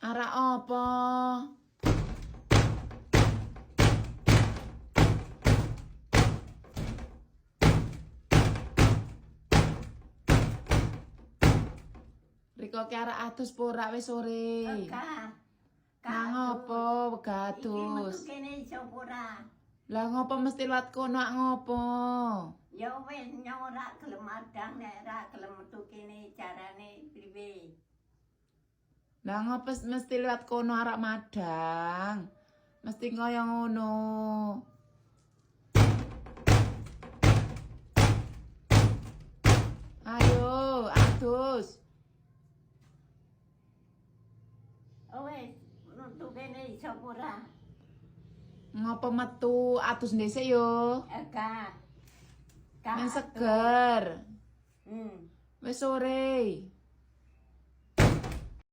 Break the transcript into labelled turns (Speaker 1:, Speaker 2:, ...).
Speaker 1: Arek apa? Riko ki arek adus pora wis sore. Nang apa wegadus?
Speaker 2: Iki kene iso ora.
Speaker 1: Lah ngopo mesti liwat kono ngopo?
Speaker 2: Ya wis nyora gelem adang nek ra gelem metu kene carane priwe.
Speaker 1: Lah ngopo mesti liwat kono arek madang? Mesti kaya ngono. Ayo, adus.
Speaker 2: Wis metu kene iso ora.
Speaker 1: Ngopo metu adus ndhisik yo?
Speaker 2: Eka.
Speaker 1: Men seger.
Speaker 2: Hmm.
Speaker 1: Wis sore.